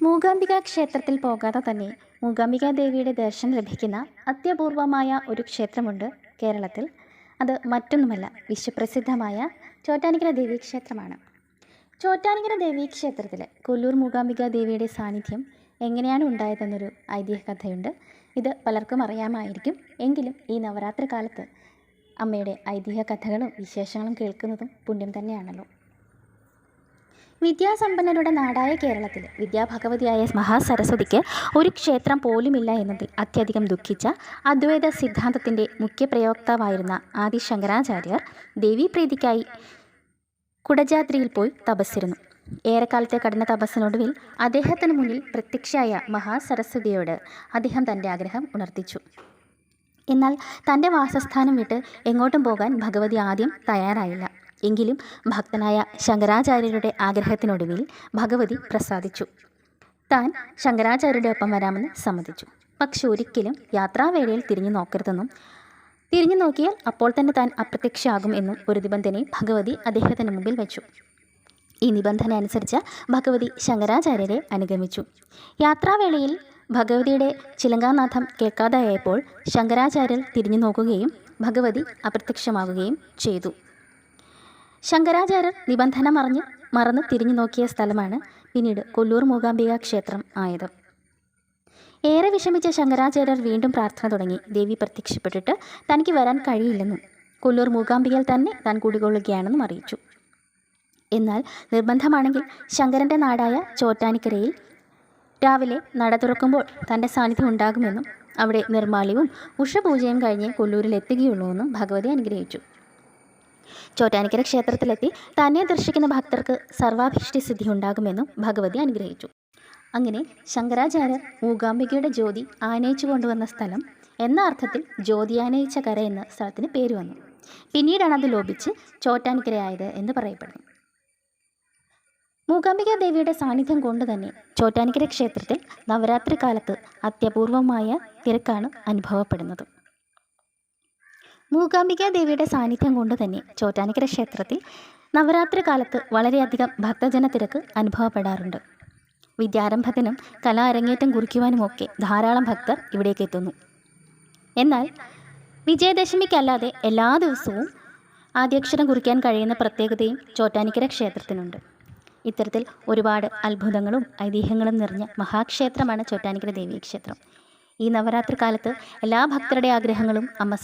മൂകാംബിക ക്ഷേത്രത്തിൽ പോകാതെ തന്നെ മൂകാംബിക ദേവിയുടെ ദർശനം ലഭിക്കുന്ന അത്യപൂർവമായ ഒരു ക്ഷേത്രമുണ്ട് കേരളത്തിൽ. അത് മറ്റൊന്നുമല്ല, വിശ്വപ്രസിദ്ധമായ ചോറ്റാനിക്കര ദേവീക്ഷേത്രമാണ്. ചോറ്റാനിക്കര ദേവീക്ഷേത്രത്തിൽ കൊല്ലൂർ മൂകാംബിക ദേവിയുടെ സാന്നിധ്യം എങ്ങനെയാണ് ഉണ്ടായതെന്നൊരു ഐതിഹ്യ കഥയുണ്ട്. ഇത് പലർക്കും അറിയാമായിരിക്കും. എങ്കിലും ഈ നവരാത്രി കാലത്ത് അമ്മയുടെ ഐതിഹ്യ കഥകളും വിശേഷങ്ങളും കേൾക്കുന്നതും പുണ്യം തന്നെയാണല്ലോ. വിദ്യാസമ്പന്നരുടെ നാടായ കേരളത്തിൽ വിദ്യാഭഗവതിയായ മഹാസരസ്വതിക്ക് ഒരു ക്ഷേത്രം പോലുമില്ല എന്നതിൽ അത്യധികം ദുഃഖിച്ച അദ്വൈത സിദ്ധാന്തത്തിൻ്റെ മുഖ്യ പ്രയോക്താവായിരുന്ന ആദി ശങ്കരാചാര്യർ ദേവീപ്രീതിക്കായി കുടജാദ്രിയിൽ പോയി തപസ്സിരുന്നു. ഏറെക്കാലത്തെ കഠിന തപസ്സിനൊടുവിൽ അദ്ദേഹത്തിന് മുന്നിൽ പ്രത്യക്ഷയായ മഹാസരസ്വതിയോട് അദ്ദേഹം തൻ്റെ ആഗ്രഹം ഉണർത്തിച്ചു. എന്നാൽ തൻ്റെ വാസസ്ഥാനം വിട്ട് എങ്ങോട്ടും പോകാൻ ഭഗവതി ആദ്യം തയ്യാറായില്ല. എങ്കിലും ഭക്തനായ ശങ്കരാചാര്യരുടെ ആഗ്രഹത്തിനൊടുവിൽ ഭഗവതി പ്രസാദിച്ചു. താൻ ശങ്കരാചാര്യരുടെ ഒപ്പം വരാമെന്ന് സമ്മതിച്ചു. പക്ഷെ ഒരിക്കലും യാത്രാവേളയിൽ തിരിഞ്ഞു നോക്കരുതെന്നും തിരിഞ്ഞു നോക്കിയാൽ അപ്പോൾ തന്നെ താൻ അപ്രത്യക്ഷയാകും എന്നും ഒരു നിബന്ധനയെ ഭഗവതി അദ്ദേഹത്തിന് മുമ്പിൽ വെച്ചു. ഈ നിബന്ധന അനുസരിച്ച് ഭഗവതി ശങ്കരാചാര്യരെ അനുഗമിച്ചു. യാത്രാവേളയിൽ ഭഗവതിയുടെ ചിലങ്കാനാഥം കേൾക്കാതായപ്പോൾ ശങ്കരാചാര്യർ തിരിഞ്ഞു നോക്കുകയും ഭഗവതി അപ്രത്യക്ഷമാവുകയും ചെയ്തു. ശങ്കരാചാര്യർ നിബന്ധന മറന്ന് തിരിഞ്ഞു നോക്കിയ സ്ഥലമാണ് പിന്നീട് കൊല്ലൂർ മൂകാംബിക ക്ഷേത്രം ആയത്. ഏറെ വിഷമിച്ച ശങ്കരാചാര്യർ വീണ്ടും പ്രാർത്ഥന തുടങ്ങി. ദേവി പ്രത്യക്ഷപ്പെട്ടിട്ട് തനിക്ക് വരാൻ കഴിയില്ലെന്നും കൊല്ലൂർ മൂകാംബികയിൽ തന്നെ താൻ കുടികൊള്ളുകയാണെന്നും അറിയിച്ചു. എന്നാൽ നിർബന്ധമാണെങ്കിൽ ശങ്കരൻ്റെ നാടായ ചോറ്റാനിക്കരയിൽ രാവിലെ നട തുറക്കുമ്പോൾ തൻ്റെ സാന്നിധ്യം ഉണ്ടാകുമെന്നും അവിടെ നിർമ്മാല്യവും ഉഷപൂജയും കഴിഞ്ഞ് കൊല്ലൂരിൽ എത്തുകയുള്ളൂ എന്നും ഭഗവതി അനുഗ്രഹിച്ചു. ചോറ്റാനിക്കര ക്ഷേത്രത്തിലെത്തി തന്നെ ദർശിക്കുന്ന ഭക്തർക്ക് സർവാഭീഷ്ടി സിദ്ധി ഉണ്ടാകുമെന്നും ഭഗവതി അനുഗ്രഹിച്ചു. അങ്ങനെ ശങ്കരാചാര്യർ മൂകാംബികയുടെ ജ്യോതി ആനയിച്ചു കൊണ്ടുവന്ന സ്ഥലം എന്ന അർത്ഥത്തിൽ ജ്യോതി ആനയിച്ച കര എന്ന സ്ഥലത്തിന് പേര് വന്നു. പിന്നീടാണ് അത് ലോപിച്ച് ചോറ്റാനിക്കരയായത് എന്ന് പറയപ്പെടുന്നു. മൂകാംബിക ദേവിയുടെ സാന്നിധ്യം കൊണ്ട് തന്നെ ചോറ്റാനിക്കര ക്ഷേത്രത്തിൽ നവരാത്രി കാലത്ത് അത്യപൂർവമായ തിരക്കാണ് അനുഭവപ്പെടുന്നത്. മൂകാംബിക ദേവിയുടെ സാന്നിധ്യം കൊണ്ട് തന്നെ ചോറ്റാനിക്കര ക്ഷേത്രത്തിൽ നവരാത്രി കാലത്ത് വളരെയധികം ഭക്തജന തിരക്ക് അനുഭവപ്പെടാറുണ്ട്. വിദ്യാരംഭത്തിനും കലാ അരങ്ങേറ്റം കുറിക്കുവാനുമൊക്കെ ധാരാളം ഭക്തർ ഇവിടേക്ക് എത്തുന്നു. എന്നാൽ വിജയദശമിക്കല്ലാതെ എല്ലാ ദിവസവും ആദ്യാക്ഷരം കുറിക്കാൻ കഴിയുന്ന പ്രത്യേകതയും ചോറ്റാനിക്കര ക്ഷേത്രത്തിനുണ്ട്. ഇത്തരത്തിൽ ഒരുപാട് അത്ഭുതങ്ങളും ഐതിഹ്യങ്ങളും നിറഞ്ഞ മഹാക്ഷേത്രമാണ് ചോറ്റാനിക്കര ദേവീക്ഷേത്രം. ഈ നവരാത്രി കാലത്ത് എല്ലാ ഭക്തരുടെ ആഗ്രഹങ്ങളും അമ്മ